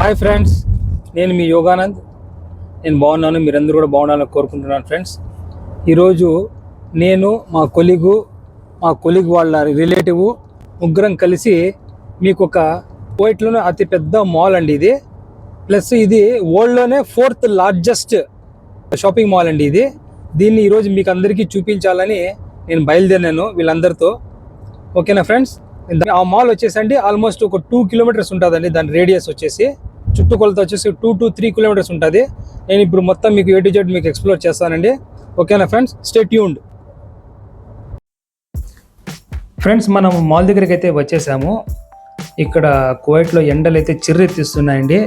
Hi friends, నేను మీ యోగానంద్. నేను బాగున్నాను, మీరందరూ కూడా బాగుండాలని కోరుకుంటున్నాను. ఫ్రెండ్స్, ఈరోజు నేను మా కొలీగ్ వాళ్ళ రిలేటివ్ ముగ్గురం కలిసి మీకు ఒక కువైట్లోనే అతిపెద్ద మాల్ అండి ఇది. ప్లస్ ఇది వరల్డ్లోనే 4th లార్జెస్ట్ షాపింగ్ మాల్ అండి ఇది. దీన్ని ఈరోజు మీకు అందరికీ చూపించాలని నేను బయలుదేరినాను వీళ్ళందరితో. ఓకేనా ఫ్రెండ్స్? ఆ మాల్ వచ్చేసండి ఆల్మోస్ట్ ఒక 2 కిలోమీటర్స్ ఉంటుందండి. దాని రేడియస్ వచ్చేసి చుట్టుకొలత వచ్చేసి 2 to 3 కిలోమీటర్స్ ఉంటుంది. నేను ఇప్పుడు మొత్తం మీకు A to Z మీకు ఎక్స్ప్లోర్ చేస్తానండి. ఓకేనా ఫ్రెండ్స్? Stay tuned. ఫ్రెండ్స్, మనం మాల్ దగ్గరికి అయితే వచ్చేసాము. ఇక్కడ కువైట్లో ఎండలు అయితే చిర్రెత్తిస్తున్నాయండి.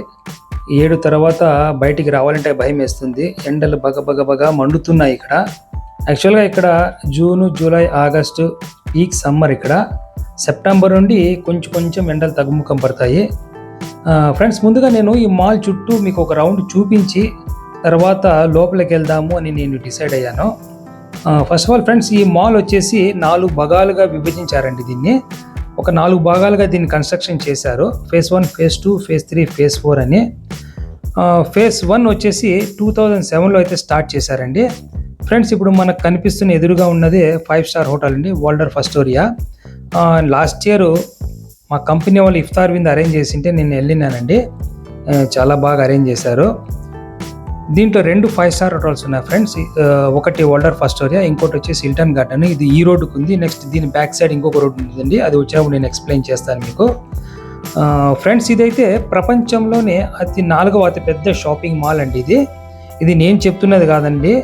7 తర్వాత బయటికి రావాలంటే భయం వేస్తుంది. ఎండలు బగ మండుతున్నాయి ఇక్కడ. యాక్చువల్గా ఇక్కడ June, July, August peak summer. ఇక్కడ సెప్టెంబర్ నుండి కొంచెం ఎండలు తగ్గుముఖం పడతాయి. ఫ్రెండ్స్, ముందుగా నేను ఈ మాల్ చుట్టూ మీకు ఒక రౌండ్ చూపించి తర్వాత లోపలికి వెళ్దాము అని నేను డిసైడ్ అయ్యాను. ఫస్ట్ ఆఫ్ ఆల్ ఫ్రెండ్స్, ఈ మాల్ వచ్చేసి 4 భాగాలుగా విభజించారండి. దీన్ని ఒక 4 భాగాలుగా దీన్ని కన్స్ట్రక్షన్ చేశారు. ఫేజ్ 1, ఫేజ్ 2, ఫేజ్ 3, ఫేజ్ 4 అని. ఫేజ్ 1 వచ్చేసి 2007లో అయితే స్టార్ట్ చేశారండి. ఫ్రెండ్స్, ఇప్పుడు మనకు కనిపిస్తున్న ఎదురుగా ఉన్నది 5 స్టార్ హోటల్ అండి, వాల్డర్ ఫస్టోరియా. లాస్ట్ ఇయర్ మా కంపెనీ వాళ్ళు ఇఫ్తార్ విందు అరేంజ్ చేసింటే నేను వెళ్ళినానండి. చాలా బాగా అరేంజ్ చేశారు. దీంట్లో 2 5 స్టార్ హోటల్స్ ఉన్నాయి ఫ్రెండ్స్. ఒకటి వాల్డర్ ఫస్టోరియా, ఇంకోటి వచ్చేసి హిల్టన్ గార్డెన్. ఇది ఈ రోడ్డుకు ఉంది. నెక్స్ట్ దీని బ్యాక్ సైడ్ ఇంకొక రోడ్డు ఉంటుందండి, అది వచ్చినప్పుడు నేను ఎక్స్ప్లెయిన్ చేస్తాను మీకు. ఫ్రెండ్స్, ఇదైతే ప్రపంచంలోనే 4వ అతిపెద్ద షాపింగ్ మాల్ అండి ఇది. ఇది నేను చెప్తున్నది కాదండి,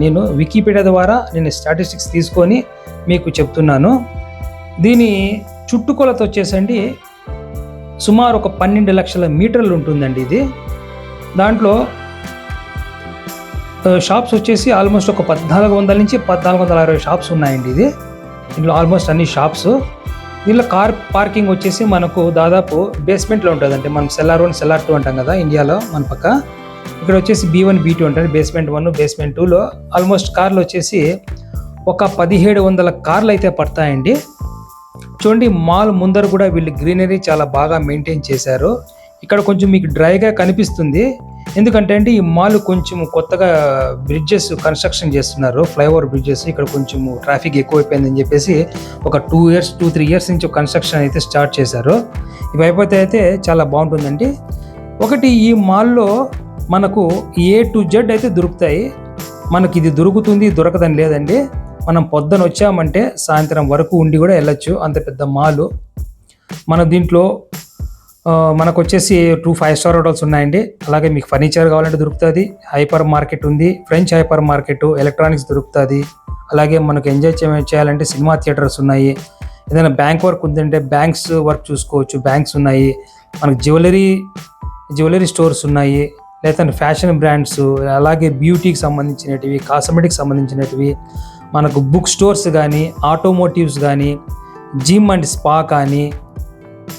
నేను వికీపీడియా ద్వారా నేను స్టాటిస్టిక్స్ తీసుకొని మీకు చెప్తున్నాను. దీని చుట్టుకొలత వచ్చేసండి సుమారు ఒక 12 లక్షల మీటర్లు ఉంటుందండి ఇది. దాంట్లో షాప్స్ వచ్చేసి ఆల్మోస్ట్ ఒక 1400 నుంచి 1460 షాప్స్ ఉన్నాయండి ఇది. దీంట్లో ఆల్మోస్ట్ అన్ని షాప్స్. దీనిలో కార్ పార్కింగ్ వచ్చేసి మనకు దాదాపు బేస్మెంట్లో ఉంటుంది. అంటే మనం సెల్లార్ 1, సెల్లార్ 2 అంటాం కదా ఇండియాలో మన పక్క. ఇక్కడ వచ్చేసి B1, B2 ఉంటుంది. బేస్మెంట్ 1, బేస్మెంట్ 2లో ఆల్మోస్ట్ కార్లు వచ్చేసి ఒక 1700 కార్లు అయితే పడతాయండి. చూడండి, మాల్ ముందర కూడా వీళ్ళు గ్రీనరీ చాలా బాగా మెయింటైన్ చేశారు. ఇక్కడ కొంచెం మీకు డ్రైగా కనిపిస్తుంది, ఎందుకంటే అండి ఈ మాల్ కొంచెం కొత్తగా బ్రిడ్జెస్ కన్స్ట్రక్షన్ చేస్తున్నారు, ఫ్లైఓవర్ బ్రిడ్జెస్. ఇక్కడ కొంచెం ట్రాఫిక్ ఎక్కువైపోయిందని చెప్పేసి ఒక 2-3 ఇయర్స్ నుంచి కన్స్ట్రక్షన్ అయితే స్టార్ట్ చేశారు. ఇవి అయిపోతే అయితే చాలా బాగుంటుందండి. ఒకటి, ఈ మాల్లో మనకు A to Z అయితే దొరుకుతాయి. మనకి ఇది దొరకదని లేదండి. మనం పొద్దున వచ్చామంటే సాయంత్రం వరకు ఉండి కూడా వెళ్ళొచ్చు, అంత పెద్ద మాలు. మన దీంట్లో మనకు వచ్చేసి 2 5 స్టార్ హోటల్స్ ఉన్నాయండి. అలాగే మీకు ఫర్నిచర్ కావాలంటే దొరుకుతుంది. హైపర్ మార్కెట్ ఉంది, ఫ్రెంచ్ హైపర్ మార్కెట్, ఎలక్ట్రానిక్స్ దొరుకుతుంది. అలాగే మనకు ఎంజాయ్ చేయాలంటే సినిమా థియేటర్స్ ఉన్నాయి. ఏదైనా బ్యాంక్ వర్క్ ఉందంటే బ్యాంక్స్ వర్క్ చూసుకోవచ్చు, బ్యాంక్స్ ఉన్నాయి. మనకు జ్యువెలరీ స్టోర్స్ ఉన్నాయి, లేదంటే ఫ్యాషన్ బ్రాండ్స్, అలాగే బ్యూటీకి సంబంధించినటివి, కాస్మెటిక్స్ సంబంధించినటివి, మనకు బుక్ స్టోర్స్ కానీ, ఆటోమోటివ్స్ కానీ, జిమ్ అండ్ స్పా కానీ,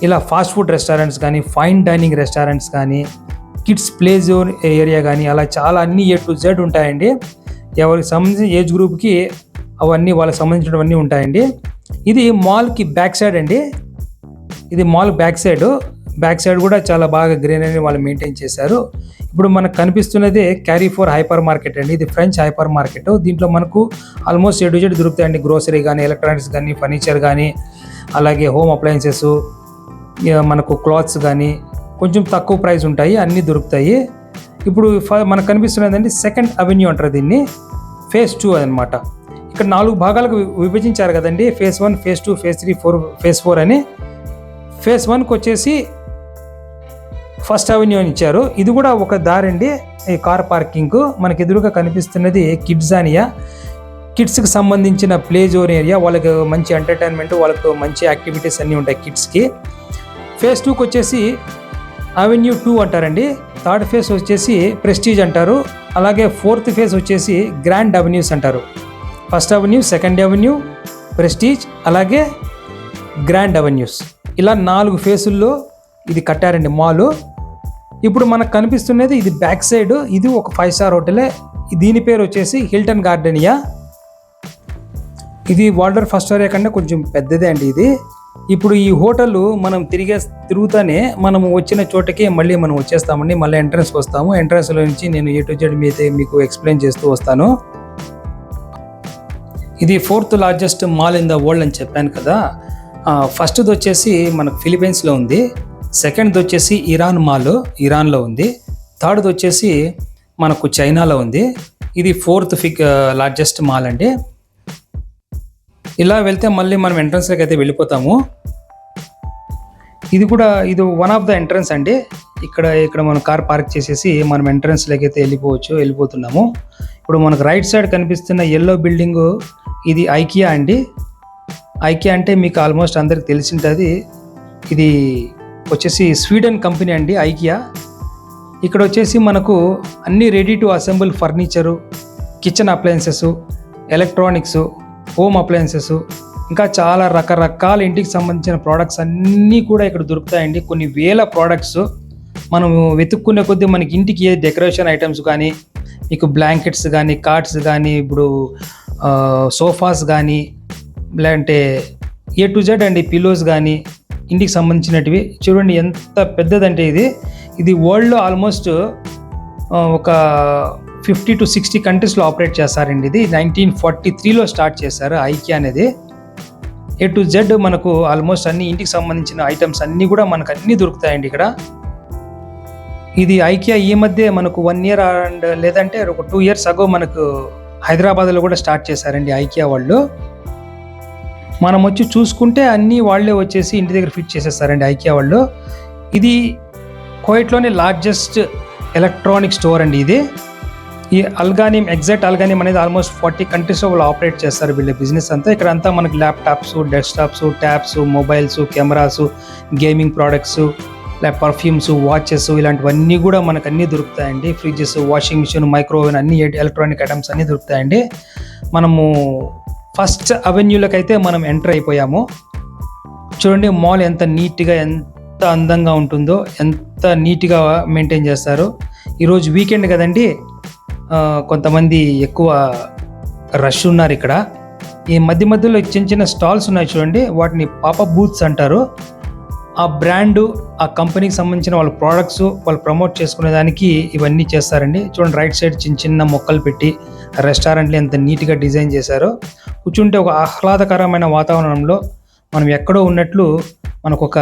ఇలా ఫాస్ట్ ఫుడ్ రెస్టారెంట్స్ కానీ, ఫైన్ డైనింగ్ రెస్టారెంట్స్ కానీ, కిడ్స్ ప్లే జోన్ ఏరియా కానీ, అలా చాలా అన్ని A to Z ఉంటాయండి. ఎవరికి సంబంధించిన ఏజ్ గ్రూప్కి అవన్నీ వాళ్ళకి సంబంధించినవన్నీ ఉంటాయండి. ఇది మాల్కి బ్యాక్ సైడ్ అండి. ఇది మాల్ బ్యాక్ సైడ్ కూడా చాలా బాగా గ్రీనరీ వాళ్ళు మెయింటైన్ చేశారు. ఇప్పుడు మనకు కనిపిస్తున్నది క్యారీఫోర్ హైపర్ మార్కెట్ అండి. ఇది ఫ్రెంచ్ హైపర్ మార్కెట్. దీంట్లో మనకు ఆల్మోస్ట్ A to Z దొరుకుతాయండి. గ్రోసరీ కానీ, ఎలక్ట్రానిక్స్ కానీ, ఫర్నిచర్ కానీ, అలాగే హోమ్ అప్లయన్సెస్, మనకు క్లాత్స్ కానీ కొంచెం తక్కువ ప్రైస్ ఉంటాయి, అన్నీ దొరుకుతాయి. ఇప్పుడు మనకు కనిపిస్తున్నదండి సెకండ్ అవెన్యూ అంటారు దీన్ని, ఫేజ్ 2 అనమాట. ఇక్కడ 4 భాగాలకు విభజించారు కదండి, ఫేజ్ 1, ఫేజ్ 2, ఫేజ్ 3, ఫేజ్ 4 అని. ఫేజ్ 1కి వచ్చేసి ఫస్ట్ అవెన్యూ అని ఇచ్చారు. ఇది కూడా ఒక దారండి, ఈ కార్ పార్కింగ్. మనకి ఎదురుగా కనిపిస్తున్నది కిడ్జానియా, కిడ్స్కి సంబంధించిన ప్లే జోన్ ఏరియా. వాళ్ళకి మంచి ఎంటర్టైన్మెంట్, వాళ్ళకు మంచి యాక్టివిటీస్ అన్నీ ఉంటాయి కిడ్స్కి. ఫేజ్ 2కి వచ్చేసి అవెన్యూ 2 అంటారండి. థర్డ్ ఫేజ్ వచ్చేసి ప్రెస్టీజ్ అంటారు. అలాగే 4th ఫేజ్ వచ్చేసి గ్రాండ్ అవెన్యూస్ అంటారు. First avenue, second avenue, prestige, అలాగే గ్రాండ్ అవెన్యూస్, ఇలా 4 ఫేజుల్లో ఇది కట్టారండి మాలు. ఇప్పుడు మనకు కనిపిస్తున్నది ఇది బ్యాక్ సైడ్. ఇది ఒక 5 స్టార్ హోటలే. దీని పేరు వచ్చేసి హిల్టన్ గార్డెనియా. ఇది వాల్డర్ ఫస్టోరియా కన్నా కొంచెం పెద్దదే అండి ఇది. ఇప్పుడు ఈ హోటల్ మనం తిరుగుతానే మనం వచ్చిన చోటకి మళ్ళీ మనం వచ్చేస్తామండి. మళ్ళీ ఎంట్రన్స్కి వస్తాము. ఎంట్రన్స్లో నుంచి నేను A to Z మీకు ఎక్స్ప్లెయిన్ చేస్తూ వస్తాను. ఇది 4th largest mall in the world అని చెప్పాను కదా. ఫస్ట్ది వచ్చేసి మనకు ఫిలిప్పీన్స్లో ఉంది. సెకండ్ది వచ్చేసి ఇరాన్ మాల్, ఇరాన్లో ఉంది. థర్డ్ది వచ్చేసి మనకు చైనాలో ఉంది. ఇది 4th లార్జెస్ట్ మాల్ అండి. ఇలా వెళ్తే మళ్ళీ మనం ఎంట్రన్స్లోకి అయితే వెళ్ళిపోతాము. ఇది వన్ ఆఫ్ ద ఎంట్రన్స్ అండి. ఇక్కడ మనం కార్ పార్క్ చేసేసి మనం ఎంట్రన్స్లోకి అయితే వెళ్ళిపోతున్నాము. ఇప్పుడు మనకు రైట్ సైడ్ కనిపిస్తున్న ఎల్లో బిల్డింగ్ ఇది ఐకియా అండి. ఐకియా అంటే మీకు ఆల్మోస్ట్ అందరికి తెలిసి ఉంటుంది. ఇది వచ్చేసి స్వీడన్ కంపెనీ అండి ఐకియా. ఇక్కడ వచ్చేసి మనకు అన్ని ready to assemble furniture, kitchen appliances, electronics, home appliances, ఇంకా చాలా రకరకాల ఇంటికి సంబంధించిన ప్రోడక్ట్స్ అన్నీ కూడా ఇక్కడ దొరుకుతాయండి. కొన్ని వేల ప్రోడక్ట్స్ మనం వెతుక్కునే కొద్దీ మనకి ఇంటికి ఏ డెకరేషన్ ఐటమ్స్ కానీ, మీకు బ్లాంకెట్స్ కానీ, కార్డ్స్ కానీ, ఇప్పుడు సోఫాస్ కానీ, లేదంటే A to Z అండి, పిల్లోస్ కానీ, ఇంటికి సంబంధించినటివి చూడండి ఎంత పెద్దదంటే ఇది వరల్డ్లో ఆల్మోస్ట్ ఒక 50 to 60 కంట్రీస్లో ఆపరేట్ చేస్తారండి. ఇది 1943లో స్టార్ట్ చేశారు ఐకియా అనేది. A to Z మనకు ఆల్మోస్ట్ అన్ని ఇంటికి సంబంధించిన ఐటమ్స్ అన్నీ కూడా మనకు అన్నీ దొరుకుతాయండి ఇక్కడ. ఇది ఐకియా ఈ మధ్య మనకు 1 year అండ్ లేదంటే ఒక 2 years అగో మనకు హైదరాబాద్లో కూడా స్టార్ట్ చేశారండి ఐకియా వాళ్ళు. మనం వచ్చి చూసుకుంటే అన్నీ వాళ్ళే వచ్చేసి ఇంటి దగ్గర ఫిట్ చేసేస్తారండి ఐకియా వాళ్ళు. ఇది కువైట్లోనే లార్జెస్ట్ ఎలక్ట్రానిక్ స్టోర్ అండి ఇది. ఈ ఎగ్జాక్ట్ అల్గానిమ్ అనేది ఆల్మోస్ట్ 40 కంట్రీస్లో వాళ్ళు ఆపరేట్ చేస్తారు వీళ్ళ బిజినెస్ అంతా. ఇక్కడ అంతా మనకి laptops, desktops, tabs, mobiles, cameras, gaming products, perfumes, watches ఇలాంటివన్నీ కూడా మనకు అన్నీ దొరుకుతాయండి. ఫ్రిడ్జెస్, వాషింగ్ మిషన్, మైక్రోవేవ్ అన్ని ఎలక్ట్రానిక్ ఐటమ్స్ అన్నీ దొరుకుతాయండి. మనము ఫస్ట్ అవెన్యూలోకి అయితే మనం ఎంటర్ అయిపోయాము. చూడండి మాల్ ఎంత నీట్గా, ఎంత అందంగా ఉంటుందో, ఎంత నీట్గా మెయింటైన్ చేస్తారు. ఈరోజు వీకెండ్ కదండి, కొంతమంది ఎక్కువ రష్ ఉన్నారు ఇక్కడ. ఈ మధ్యలో చిన్న స్టాల్స్ ఉన్నాయి చూడండి, వాటిని పాపప్ బూత్స్ అంటారు. ఆ బ్రాండు, ఆ కంపెనీకి సంబంధించిన వాళ్ళ ప్రోడక్ట్స్ వాళ్ళు ప్రమోట్ చేసుకునే దానికి ఇవన్నీ చేస్తారండి. చూడండి రైట్ సైడ్ చిన్న మొక్కలు పెట్టి రెస్టారెంట్లు ఎంత నీట్గా డిజైన్ చేశారో. కూర్చుంటే ఒక ఆహ్లాదకరమైన వాతావరణంలో మనం ఎక్కడో ఉన్నట్లు మనకు ఒక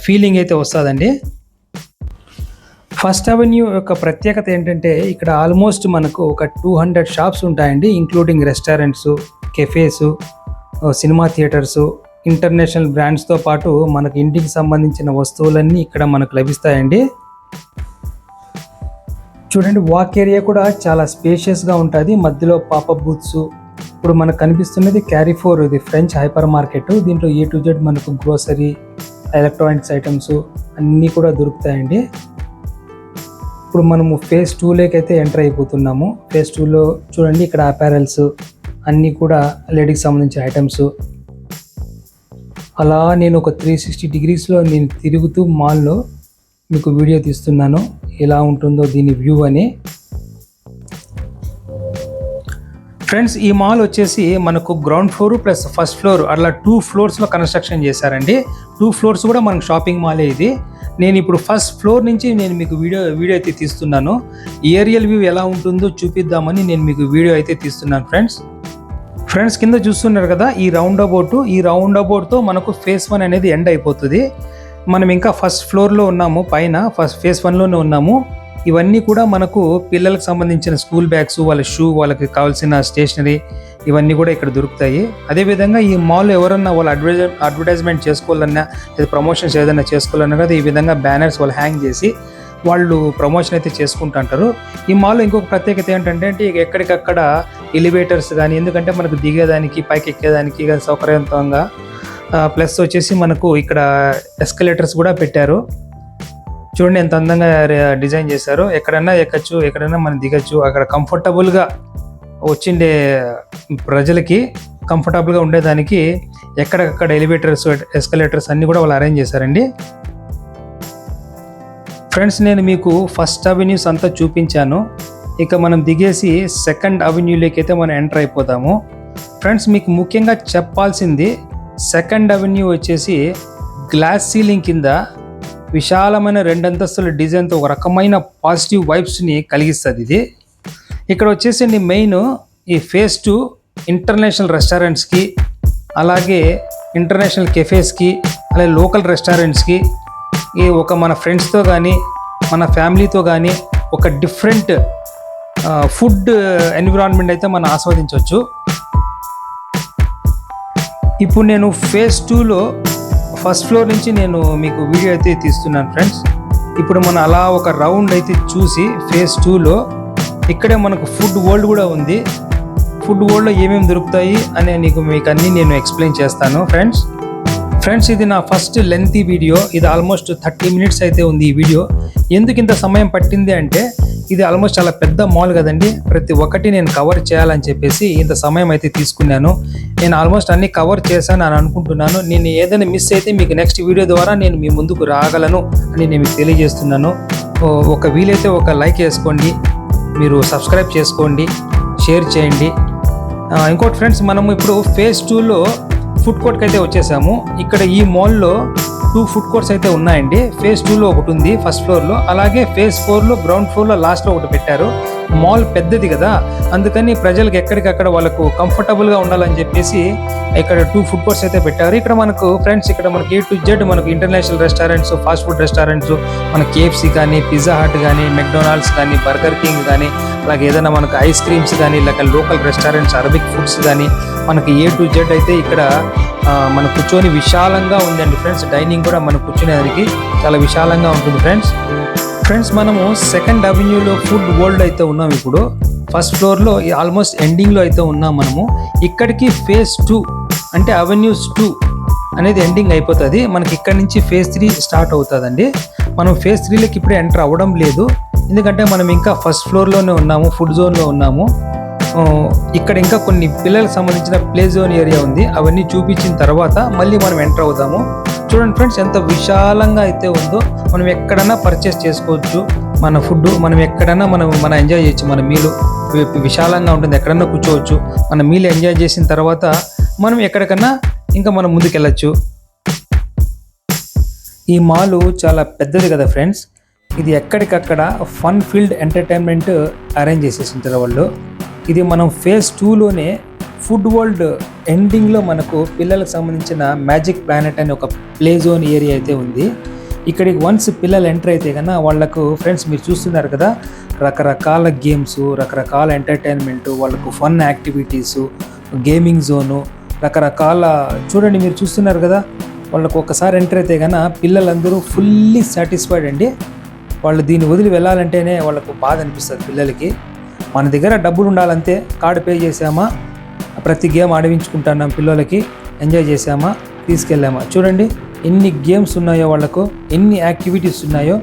ఫీలింగ్ అయితే వస్తుందండి. ఫస్ట్ అవెన్యూ యొక్క ప్రత్యేకత ఏంటంటే ఇక్కడ ఆల్మోస్ట్ మనకు ఒక 200 షాప్స్ ఉంటాయండి, including restaurants, cafes, cinema theatres, international బ్రాండ్స్తో పాటు మనకు ఇంటికి సంబంధించిన వస్తువులన్నీ ఇక్కడ మనకు లభిస్తాయండి. చూడండి వాక్ ఏరియా కూడా చాలా స్పేషియస్గా ఉంటుంది. మధ్యలో పాపప్ బూత్స్. ఇప్పుడు మనకు కనిపిస్తున్నది క్యారిఫోర్, ఇది ఫ్రెంచ్ హైపర్ మార్కెట్. దీంట్లో A to Z మనకు గ్రోసరీ, ఎలక్ట్రానిక్స్ ఐటమ్స్ అన్నీ కూడా దొరుకుతాయండి. ఇప్పుడు మనము phase 2లోకి అయితే ఎంటర్ అయిపోతున్నాము. phase 2లో చూడండి ఇక్కడ అపారల్స్ అన్నీ కూడా లేడీకి సంబంధించిన ఐటమ్స్. అలా నేను ఒక 360 degreesలో నేను తిరుగుతూ మాల్లో మీకు వీడియో తీస్తున్నాను ఎలా ఉంటుందో దీని వ్యూ అని. ఫ్రెండ్స్ ఈ మాల్ వచ్చేసి మనకు ground floor plus first floor అట్లా 2 floors కన్స్ట్రక్షన్ చేశారండి. 2 floors కూడా మనకు షాపింగ్ మాలే ఇది. నేను ఇప్పుడు ఫస్ట్ ఫ్లోర్ నుంచి నేను మీకు వీడియో అయితే తీస్తున్నాను. ఏరియల్ వ్యూ ఎలా ఉంటుందో చూపిద్దామని నేను మీకు వీడియో అయితే తీస్తున్నాను ఫ్రెండ్స్ కింద చూస్తున్నారు కదా ఈ రౌండ్ అబౌట్తో మనకు phase 1 అనేది ఎండ్ అయిపోతుంది. మనం ఇంకా ఫస్ట్ ఫ్లోర్లో ఉన్నాము, పైన phase 1లోనే ఉన్నాము. ఇవన్నీ కూడా మనకు పిల్లలకు సంబంధించిన స్కూల్ బ్యాగ్స్, వాళ్ళ షూ, వాళ్ళకి కావాల్సిన స్టేషనరీ ఇవన్నీ కూడా ఇక్కడ దొరుకుతాయి. అదేవిధంగా ఈ మాల్ ఎవరన్నా వాళ్ళు అడ్వర్టైజ్మెంట్ చేసుకోవాలన్నా లేదా ప్రమోషన్స్ ఏదైనా చేసుకోవాలన్నా కదా ఈ విధంగా బ్యానర్స్ వాళ్ళు హ్యాంగ్ చేసి వాళ్ళు ప్రమోషన్ అయితే చేసుకుంటుంటారు. ఈ మాల్లో ఇంకొక ప్రత్యేకత ఏంటంటే ఎక్కడికక్కడ ఎలివేటర్స్ కానీ, ఎందుకంటే మనకు దిగేదానికి పైకి ఎక్కేదానికి సౌకర్యవంతంగా, ప్లస్ వచ్చేసి మనకు ఇక్కడ ఎస్కలేటర్స్ కూడా పెట్టారు. చూడండి ఎంత అందంగా డిజైన్ చేశారు. ఎక్కడన్నా ఎక్కచ్చు, ఎక్కడన్నా మనం దిగచ్చు. అక్కడ కంఫర్టబుల్గా వచ్చిండే ప్రజలకి కంఫర్టబుల్గా ఉండేదానికి ఎక్కడికక్కడ ఎలివేటర్స్, ఎస్కలేటర్స్ అన్నీ కూడా వాళ్ళు అరేంజ్ చేశారండి. ఫ్రెండ్స్ నేను మీకు ఫస్ట్ అవెన్యూస్ అంతా చూపించాను. ఇక మనం దిగేసి సెకండ్ అవెన్యూలోకి అయితే మనం ఎంటర్ అయిపోతాము. ఫ్రెండ్స్ మీకు ముఖ్యంగా చెప్పాల్సింది సెకండ్ అవెన్యూ వచ్చేసి గ్లాస్ సీలింగ్ కింద విశాలమైన 2 అంతస్తుల డిజైన్తో ఒక రకమైన పాజిటివ్ వైబ్స్ని కలిగిస్తుంది ఇది. ఇక్కడ వచ్చేసి మెయిన్ ఈ ఫేజ్ 2 ఇంటర్నేషనల్ రెస్టారెంట్స్కి, అలాగే ఇంటర్నేషనల్ కెఫేస్కి, అలాగే లోకల్ రెస్టారెంట్స్కి, ఈ ఒక మన ఫ్రెండ్స్తో కానీ మన ఫ్యామిలీతో కానీ ఒక డిఫరెంట్ ఫుడ్ ఎన్విరాన్మెంట్ అయితే మనం ఆస్వాదించవచ్చు. ఇప్పుడు నేను ఫేజ్ 2లో ఫస్ట్ ఫ్లోర్ నుంచి నేను మీకు వీడియో అయితే తీస్తున్నాను ఫ్రెండ్స్. ఇప్పుడు మనం అలా ఒక రౌండ్ అయితే చూసి ఫేజ్ 2లో ఇక్కడే మనకు ఫుడ్ వరల్డ్ కూడా ఉంది. ఫుడ్ వరల్డ్లో ఏమేమి దొరుకుతాయి అనే మీకు అన్నీ నేను ఎక్స్ప్లెయిన్ చేస్తాను ఫ్రెండ్స్ ఇది నా ఫస్ట్ లెంతీ వీడియో. ఇది ఆల్మోస్ట్ 30 మినిట్స్ అయితే ఉంది ఈ వీడియో. ఎందుకు ఇంత సమయం పట్టింది అంటే ఇది ఆల్మోస్ట్ చాలా పెద్ద మాల్ కదండి. ప్రతి ఒక్కటి నేను కవర్ చేయాలని చెప్పేసి ఇంత సమయం అయితే తీసుకున్నాను. నేను ఆల్మోస్ట్ అన్ని కవర్ చేశాను అని అనుకుంటున్నాను. నేను ఏదైనా మిస్ అయితే మీకు నెక్స్ట్ వీడియో ద్వారా నేను మీ ముందుకు రాగలను అని నేను మీకు తెలియజేస్తున్నాను. ఒక వీలైతే ఒక లైక్ వేసుకోండి, మీరు సబ్స్క్రైబ్ చేసుకోండి, షేర్ చేయండి. ఇంకోటి ఫ్రెండ్స్, మనము ఇప్పుడు ఫేజ్ 2లో ఫుడ్ కోర్ట్కి అయితే వచ్చేసాము. ఇక్కడ ఈ మాల్లో 2 ఫుడ్ కోర్ట్స్ అయితే ఉన్నాయండి. ఫేజ్ 2లో ఒకటి ఉంది ఫస్ట్ ఫ్లోర్లో, అలాగే ఫేజ్ 4లో గ్రౌండ్ ఫ్లోర్లో లాస్ట్లో ఒకటి పెట్టారు. మాల్ పెద్దది కదా, అందుకని ప్రజలకు ఎక్కడికక్కడ వాళ్ళకు కంఫర్టబుల్గా ఉండాలని చెప్పేసి ఇక్కడ 2 ఫుడ్ కోర్ట్స్ అయితే పెట్టారు. ఇక్కడ మనకు ఫ్రెండ్స్ ఇక్కడ మనకి A to Z మనకు international restaurants, fast food restaurants, మన KFC కానీ, పిజ్జా హట్ కానీ, మెక్డొనాల్డ్స్ కానీ, బర్గర్ కింగ్ కానీ, అలాగే ఏదైనా మనకు ఐస్ క్రీమ్స్ కానీ, లేక లోకల్ రెస్టారెంట్స్, అరబిక్ ఫుడ్స్ కానీ మనకి A to Z అయితే ఇక్కడ మనం కూర్చొని విశాలంగా ఉందండి ఫ్రెండ్స్. డైనింగ్ కూడా మనం కూర్చునేదానికి చాలా విశాలంగా ఉంటుంది ఫ్రెండ్స్. మనము సెకండ్ అవెన్యూలో ఫుడ్ వరల్డ్ అయితే ఉన్నాం. ఇప్పుడు ఫస్ట్ ఫ్లోర్లో ఆల్మోస్ట్ ఎండింగ్లో అయితే ఉన్నాం మనము. ఇక్కడికి ఫేజ్ 2 అంటే అవెన్యూస్ 2 అనేది ఎండింగ్ అయిపోతుంది. మనకి ఇక్కడ నుంచి ఫేజ్ 3 స్టార్ట్ అవుతుందండి. మనం ఫేజ్ 3లోకి ఇప్పుడే ఎంటర్ అవ్వడం లేదు, ఎందుకంటే మనం ఇంకా ఫస్ట్ ఫ్లోర్లోనే ఉన్నాము, ఫుడ్ జోన్లో ఉన్నాము. ఇక్కడ ఇంకా కొన్ని పిల్లలకు సంబంధించిన ప్లే జోన్ ఏరియా ఉంది. అవన్నీ చూపించిన తర్వాత మళ్ళీ మనం ఎంటర్ అవుతాము. చూడండి ఫ్రెండ్స్, ఎంత విశాలంగా అయితే ఉందో. మనం ఎక్కడైనా పర్చేస్ చేసుకోవచ్చు మన ఫుడ్, మనం ఎక్కడైనా మన ఎంజాయ్ చేయొచ్చు. మన మీలు విశాలంగా ఉంటుంది, ఎక్కడన్నా కూర్చోవచ్చు. మన మీల్ ఎంజాయ్ చేసిన తర్వాత మనం ఎక్కడికన్నా ఇంకా మనం ముందుకెళ్ళచ్చు. ఈ మాల్ చాలా పెద్దది కదా ఫ్రెండ్స్. ఇది ఎక్కడికక్కడ ఫన్ ఫీల్డ్ ఎంటర్టైన్మెంట్ అరేంజ్ చేసేసి ఉంటారు వాళ్ళు. ఇది మనం ఫేజ్ 2లోనే ఫుడ్ వరల్డ్ ఎండింగ్లో మనకు పిల్లలకు సంబంధించిన మ్యాజిక్ ప్లానెట్ అనే ఒక ప్లే జోన్ ఏరియా అయితే ఉంది. ఇక్కడికి వన్స్ పిల్లలు ఎంటర్ అయితే కన్నా వాళ్ళకు ఫ్రెండ్స్ మీరు చూస్తున్నారు కదా, రకరకాల గేమ్స్, రకరకాల ఎంటర్టైన్మెంట్, వాళ్ళకు ఫన్ యాక్టివిటీసు, గేమింగ్ జోను, రకరకాల చూడండి మీరు చూస్తున్నారు కదా. వాళ్ళకు ఒకసారి ఎంటర్ అయితే కన్నా పిల్లలందరూ ఫుల్లీ సాటిస్ఫైడ్ అండి. వాళ్ళు దీన్ని వదిలి వెళ్ళాలంటేనే వాళ్ళకు బాధ అనిపిస్తుంది పిల్లలకి. మన దగ్గర డబ్బులు ఉండాలంతే, కార్డు పే చేసామా, ప్రతి గేమ్ ఆడించుకుంటున్నాం, పిల్లలకి ఎంజాయ్ చేసామా, తీసుకెళ్ళామా. చూడండి ఎన్ని గేమ్స్ ఉన్నాయో, వాళ్ళకు ఎన్ని యాక్టివిటీస్ ఉన్నాయో.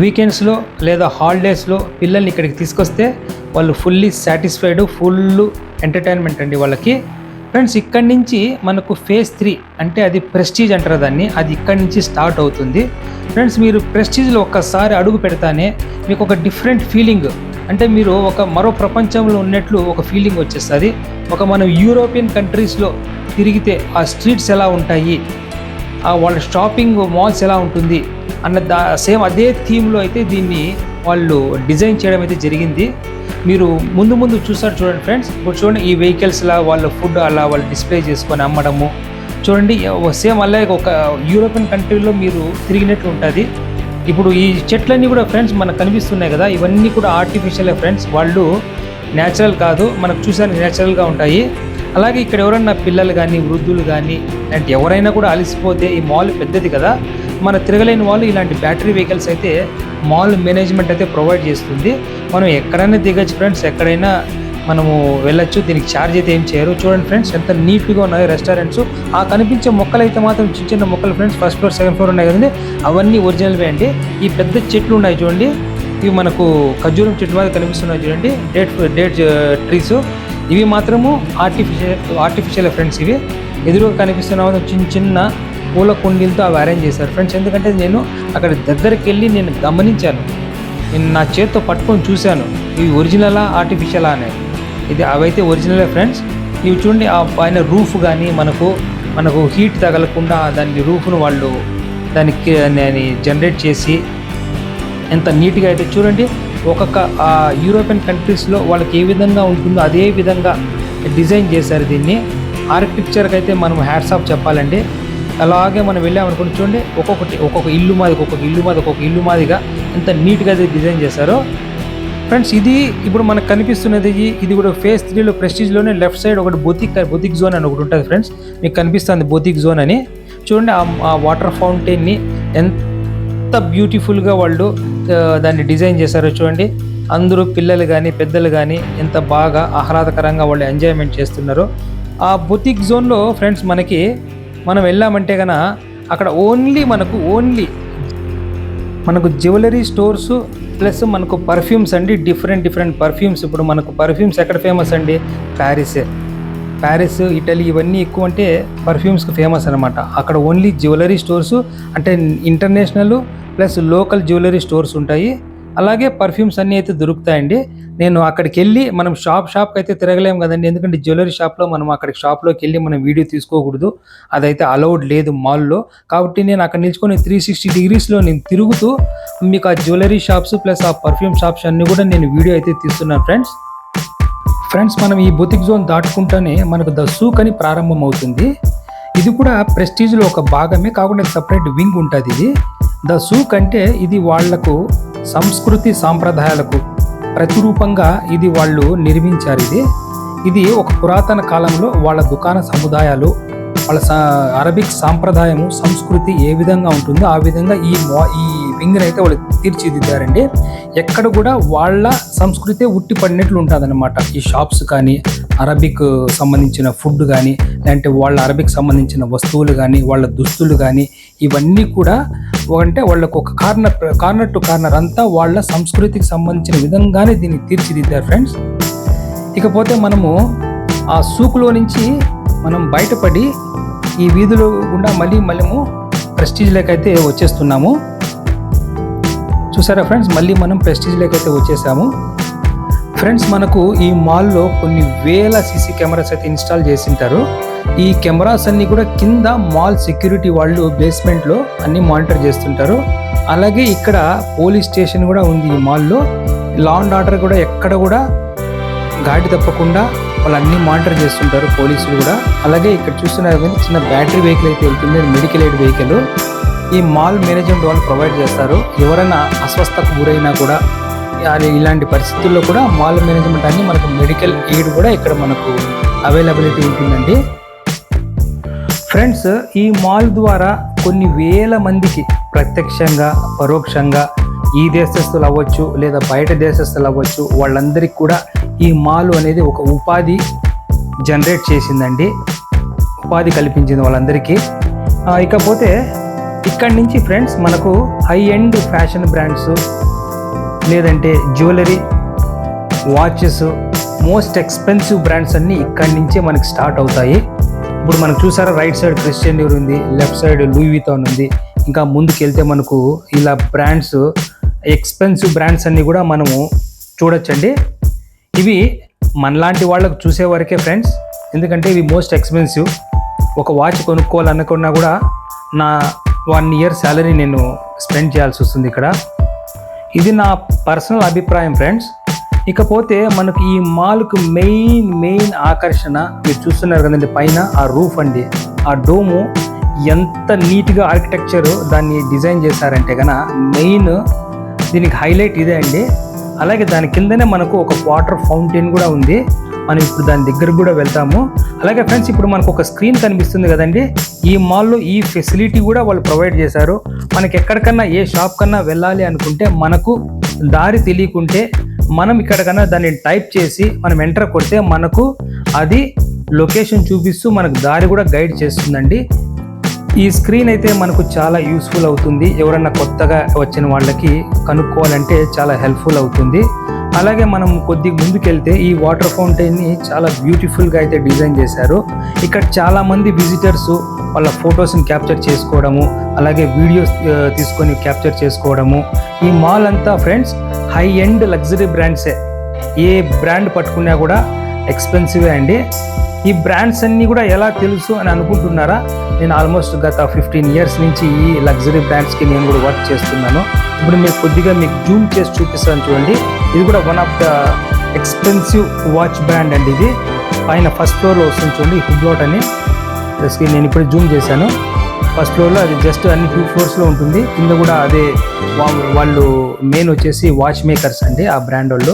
వీకెండ్స్లో లేదా హాలిడేస్లో పిల్లల్ని ఇక్కడికి తీసుకొస్తే వాళ్ళు ఫుల్లీ సాటిస్ఫైడ్, ఫుల్ ఎంటర్టైన్మెంట్ అండి వాళ్ళకి. ఫ్రెండ్స్ ఇక్కడి నుంచి మనకు ఫేజ్ 3 అంటే అది ప్రెస్టీజ్ అంటారు దాన్ని, అది ఇక్కడి నుంచి స్టార్ట్ అవుతుంది. ఫ్రెండ్స్ మీరు ప్రెస్టీజ్లో ఒక్కసారి అడుగు పెడతానే మీకు ఒక డిఫరెంట్ ఫీలింగ్, అంటే మీరు ఒక మరో ప్రపంచంలో ఉన్నట్లు ఒక ఫీలింగ్ వచ్చేస్తుంది. ఒక మనం యూరోపియన్ కంట్రీస్లో తిరిగితే ఆ స్ట్రీట్స్ ఎలా ఉంటాయి, వాళ్ళ షాపింగ్ మాల్స్ ఎలా ఉంటుంది అన్న సేమ్ అదే థీమ్లో అయితే దీన్ని వాళ్ళు డిజైన్ చేయడం అయితే జరిగింది. మీరు ముందు చూసారు చూడండి ఫ్రెండ్స్. ఇప్పుడు చూడండి ఈ వెహికల్స్లా వాళ్ళ ఫుడ్ అలా వాళ్ళు డిస్ప్లే చేసుకొని అమ్మడము చూడండి. సేమ్ అలాగే ఒక యూరోపియన్ కంట్రీలో మీరు తిరిగినట్లు ఉంటుంది. ఇప్పుడు ఈ చెట్లన్నీ కూడా ఫ్రెండ్స్ మనకు కనిపిస్తున్నాయి కదా, ఇవన్నీ కూడా ఆర్టిఫిషియల్ ఫ్రెండ్స్. వాళ్ళు న్యాచురల్ కాదు, మనకు చూసానికి న్యాచురల్గా ఉంటాయి. అలాగే ఇక్కడ ఎవరైనా పిల్లలు కానీ, వృద్ధులు కానీ, అంటే ఎవరైనా కూడా అలసిపోతే, ఈ మాల్ పెద్దది కదా, మన తిరగలేని వాళ్ళు ఇలాంటి బ్యాటరీ వెహికల్స్ అయితే మాల్ మేనేజ్మెంట్ అయితే ప్రొవైడ్ చేస్తుంది. మనం ఎక్కడైనా దిగచ్చు ఫ్రెండ్స్, ఎక్కడైనా మనము వెళ్ళొచ్చు, దీనికి ఛార్జ్ అయితే ఏం చేయరు. చూడండి ఫ్రెండ్స్ ఎంత నీట్గా ఉన్నాయో రెస్టారెంట్స్. ఆ కనిపించే మొక్కలు అయితే మాత్రం చిన్న చిన్న మొక్కలు friends, first floor second floor ఉన్నాయి కదండి, అవన్నీ ఒరిజినల్వే అండి. ఈ పెద్ద చెట్లు ఉన్నాయి చూడండి, ఇవి మనకు ఖర్జూరం చెట్లు మీద కనిపిస్తున్నాయి చూడండి, డేట్ ట్రీస్. ఇవి మాత్రము ఆర్టిఫిషియల్ ఫ్రెండ్స్. ఇవి ఎదురుగా కనిపిస్తున్న చిన్న చిన్న పూల కుండీలతో అవి అరేంజ్ చేశారు ఫ్రెండ్స్. ఎందుకంటే నేను అక్కడ దగ్గరికి వెళ్ళి నేను గమనించాను, నేను నా చేతితో పట్టుకొని చూశాను ఇవి ఒరిజినలా ఆర్టిఫిషియలా అనేది. ఇది అవైతే ఒరిజినలే ఫ్రెండ్స్. ఇవి చూడండి ఆ పైన రూఫ్ కానీ మనకు మనకు హీట్ తగలకుండా దాని రూఫ్ను వాళ్ళు దానికి జనరేట్ చేసి ఎంత నీట్గా అయితే చూడండి. ఒక్కొక్క యూరోపియన్ కంట్రీస్లో వాళ్ళకి ఏ విధంగా ఉంటుందో అదే విధంగా డిజైన్ చేశారు దీన్ని. ఆర్కిటెక్చర్కి అయితే మనం హ్యాట్స్ ఆఫ్ చెప్పాలండి. అలాగే మనం వెళ్ళామనుకోండి, చూడండి ఒక్కొక్క ఇల్లు మాదిగా ఎంత నీట్గా అయితే డిజైన్ చేశారో ఫ్రెండ్స్. ఇది ఇప్పుడు మనకు కనిపిస్తున్నది ఇది కూడా ఫేజ్ 3లో ప్రెస్టీజ్లోనే లెఫ్ట్ సైడ్ ఒకటి బొతిక్ జోన్ అని ఒకటి ఉంటుంది ఫ్రెండ్స్. మీకు కనిపిస్తుంది బొతిక్ జోన్ అని. చూడండి ఆ వాటర్ ఫౌంటైన్ని ఎంత బ్యూటిఫుల్గా వాళ్ళు దాన్ని డిజైన్ చేశారో చూడండి. అందరూ పిల్లలు కానీ పెద్దలు కానీ ఎంత బాగా ఆహ్లాదకరంగా వాళ్ళు ఎంజాయ్మెంట్ చేస్తున్నారు. ఆ బొతిక్ జోన్లో ఫ్రెండ్స్ మనం వెళ్ళామంటే కనుక అక్కడ మనకు జ్యువెలరీ స్టోర్స్ ప్లస్ మనకు పర్ఫ్యూమ్స్ అండి, డిఫరెంట్ పర్ఫ్యూమ్స్. ఇప్పుడు మనకు పర్ఫ్యూమ్స్ ఎక్కడ ఫేమస్ అండి? ప్యారిస్, ఇటలీ ఇవన్నీ ఎక్కువ అంటే పర్ఫ్యూమ్స్కి ఫేమస్ అనమాట. అక్కడ ఓన్లీ జ్యువెలరీ స్టోర్స్ అంటే international plus local jewellery stores ఉంటాయి. అలాగే పర్ఫ్యూమ్స్ అన్నీ అయితే దొరుకుతాయండి. నేను అక్కడికి వెళ్ళి మనం షాప్కి అయితే తిరగలేము కదండి, ఎందుకంటే జ్యువెలరీ షాప్లో మనం అక్కడికి షాప్లోకి వెళ్ళి మనం వీడియో తీసుకోకూడదు, అదైతే అలౌడ్ లేదు మాల్లో. కాబట్టి నేను అక్కడ నిల్చుకొని 360 డిగ్రీస్లో నేను తిరుగుతూ మీకు ఆ జ్యువెలరీ షాప్స్ ప్లస్ ఆ పర్ఫ్యూమ్ షాప్స్ అన్నీ కూడా నేను వీడియో అయితే తీస్తున్నాను ఫ్రెండ్స్. మనం ఈ బొతిక్ జోన్ దాటుకుంటూనే మనకు ద సూక్ అని ప్రారంభం అవుతుంది. ఇది కూడా ప్రెస్టీజ్లో ఒక భాగమే, కాకుండా సపరేట్ వింగ్ ఉంటుంది. ఇది ద సూక్ అంటే ఇది వాళ్లకు సంస్కృతి సాంప్రదాయాలకు ప్రతిరూపంగా ఇది వాళ్ళు నిర్మించారు. ఇది ఒక పురాతన కాలంలో వాళ్ళ దుకాణ సముదాయాలు, వాళ్ళ అరబిక్ సాంప్రదాయము సంస్కృతి ఏ విధంగా ఉంటుందో ఆ విధంగా ఈ వింగ్ని అయితే వాళ్ళు తీర్చిదిద్దారండి. ఎక్కడ కూడా వాళ్ళ సంస్కృతి ఉట్టిపడినట్లు ఉంటుంది అనమాట. ఈ షాప్స్ కానీ, అరబిక్ సంబంధించిన ఫుడ్ కానీ, లేదంటే వాళ్ళ అరబిక్ సంబంధించిన వస్తువులు కానీ, వాళ్ళ దుస్తులు కానీ, ఇవన్నీ కూడా అంటే వాళ్ళకు ఒక కార్నర్ టు కార్నర్ అంతా వాళ్ళ సంస్కృతికి సంబంధించిన విధంగానే దీన్ని తీర్చిదిద్దారు ఫ్రెండ్స్. ఇకపోతే మనము ఆ సూకులో నుంచి మనం బయటపడి ఈ వీధులు గుండా మళ్ళీ ప్రెస్టీజ్లోకి అయితే వచ్చేస్తున్నాము. చూసారా ఫ్రెండ్స్, మళ్ళీ మనం ప్రెస్టీజ్లోకి అయితే వచ్చేసాము ఫ్రెండ్స్. మనకు ఈ మాల్లో కొన్ని వేల సీసీ కెమెరాస్ అయితే ఇన్స్టాల్ చేసింటారు. ఈ కెమెరాస్ అన్ని కూడా కింద మాల్ సెక్యూరిటీ వాళ్ళు బేస్మెంట్లో అన్ని మానిటర్ చేస్తుంటారు. అలాగే ఇక్కడ పోలీస్ స్టేషన్ కూడా ఉంది ఈ మాల్లో. లా అండ్ ఆర్డర్ కూడా ఎక్కడ కూడా గాడి తప్పకుండా వాళ్ళు అన్ని మానిటర్ చేస్తుంటారు పోలీసులు కూడా. అలాగే ఇక్కడ చూస్తున్నారు చిన్న బ్యాటరీ వెహికల్ అయితే వెళ్తుంది, మెడికల్ ఎయిడ్ వెహికల్. ఈ మాల్ మేనేజ్మెంట్ వాళ్ళు ప్రొవైడ్ చేస్తారు. ఎవరైనా అస్వస్థకు గురైనా కూడా ఇలాంటి పరిస్థితుల్లో కూడా మాల్ మేనేజ్మెంట్ అన్ని మనకు మెడికల్ ఎయిడ్ కూడా ఇక్కడ మనకు అవైలబిలిటీ ఉంటుందండి ఫ్రెండ్స్. ఈ మాల్ ద్వారా కొన్ని వేల మందికి ప్రత్యక్షంగా పరోక్షంగా ఈ దేశస్తులు అవ్వచ్చు లేదా బయట దేశస్తులు అవ్వచ్చు, వాళ్ళందరికీ కూడా ఈ మాల్ అనేది ఒక ఉపాధి జనరేట్ చేసిందండి, ఉపాధి కల్పించింది వాళ్ళందరికీ. ఇకపోతే ఇక్కడి నుంచి ఫ్రెండ్స్ మనకు హై ఎండ్ ఫ్యాషన్ బ్రాండ్స్ లేదంటే jewellery, watches, most expensive brands అన్నీ ఇక్కడి నుంచే మనకి స్టార్ట్ అవుతాయి. ఇప్పుడు మనకు చూసారా, రైట్ సైడ్ క్రిస్టియన్ డియోర్ ఉంది, లెఫ్ట్ సైడ్ లూయి విటాన్ ఉంది. ఇంకా ముందుకు వెళ్తే మనకు ఇలా బ్రాండ్స్, ఎక్స్పెన్సివ్ బ్రాండ్స్ అన్నీ కూడా మనము చూడొచ్చండి. ఇవి మనలాంటి వాళ్ళకు చూసే వరకే ఫ్రెండ్స్, ఎందుకంటే ఇవి మోస్ట్ ఎక్స్పెన్సివ్. ఒక వాచ్ కొనుక్కోవాలనుకున్నా కూడా నా 1 year శాలరీ నేను స్పెండ్ చేయాల్సి వస్తుంది ఇక్కడ. ఇది నా పర్సనల్ అభిప్రాయం ఫ్రెండ్స్. ఇకపోతే మనకు ఈ మాల్కు మెయిన్ ఆకర్షణ మీరు చూస్తున్నారు కదండి, పైన ఆ రూఫ్ అండి, ఆ డోము ఎంత నీట్గా ఆర్కిటెక్చర్ దాన్ని డిజైన్ చేశారంటే కనుక మెయిన్ దీనికి హైలైట్ ఇదే అండి. అలాగే దాని కిందనే మనకు ఒక వాటర్ ఫౌంటైన్ కూడా ఉంది. మనం ఇప్పుడు దాని దగ్గరకు కూడా వెళ్తాము. అలాగే ఫ్రెండ్స్, ఇప్పుడు మనకు ఒక స్క్రీన్ కనిపిస్తుంది కదండి, ఈ మాల్లో ఈ ఫెసిలిటీ కూడా వాళ్ళు ప్రొవైడ్ చేశారు. మనకి ఎక్కడికన్నా ఏ షాప్ కన్నా వెళ్ళాలి అనుకుంటే మనకు దారి తెలియకుంటే మనం ఇక్కడికన్నా దాన్ని టైప్ చేసి మనం ఎంటర్ కొడితే మనకు అది లొకేషన్ చూపిస్తూ మనకు దారి కూడా గైడ్ చేస్తుందండి. ఈ స్క్రీన్ అయితే మనకు చాలా యూస్ఫుల్ అవుతుంది. ఎవరన్నా కొత్తగా వచ్చిన వాళ్ళకి కనుక్కోవాలంటే చాలా హెల్ప్ఫుల్ అవుతుంది. అలాగే మనం కొద్దిగా ముందుకెళ్తే ఈ వాటర్ ఫౌంటైన్ని చాలా బ్యూటిఫుల్గా అయితే డిజైన్ చేశారు. ఇక్కడ చాలామంది విజిటర్స్ వాళ్ళ ఫొటోస్ని క్యాప్చర్ చేసుకోవడము, అలాగే వీడియోస్ తీసుకొని క్యాప్చర్ చేసుకోవడము. ఈ మాల్ అంతా ఫ్రెండ్స్ హై ఎండ్ లగ్జరీ బ్రాండ్సే. ఏ బ్రాండ్ పట్టుకున్నా కూడా ఎక్స్పెన్సివే అండి. ఈ బ్రాండ్స్ అన్నీ కూడా ఎలా తెలుసు అని అనుకుంటున్నారా? నేను ఆల్మోస్ట్ గత 15 years నుంచి ఈ లగ్జరీ బ్రాండ్స్కి నేను కూడా వర్క్ చేస్తున్నాను. ఇప్పుడు మీకు కొద్దిగా మీకు జూమ్ చేసి చూపిస్తాను చూడండి. ఇది కూడా one of the expensive watch brand అండి. ఇది పైన ఫస్ట్ ఫ్లోర్లో వస్తుంది చూడండి, హుబ్లోట్ అని. జస్ట్ నేను ఇప్పుడు జూమ్ చేశాను. ఫస్ట్ ఫ్లోర్లో అది జస్ట్ అన్ని 2 floors ఉంటుంది. కింద కూడా అదే వాళ్ళు మెయిన్ వచ్చేసి వాచ్ మేకర్స్ అండి ఆ బ్రాండ్ వాళ్ళు.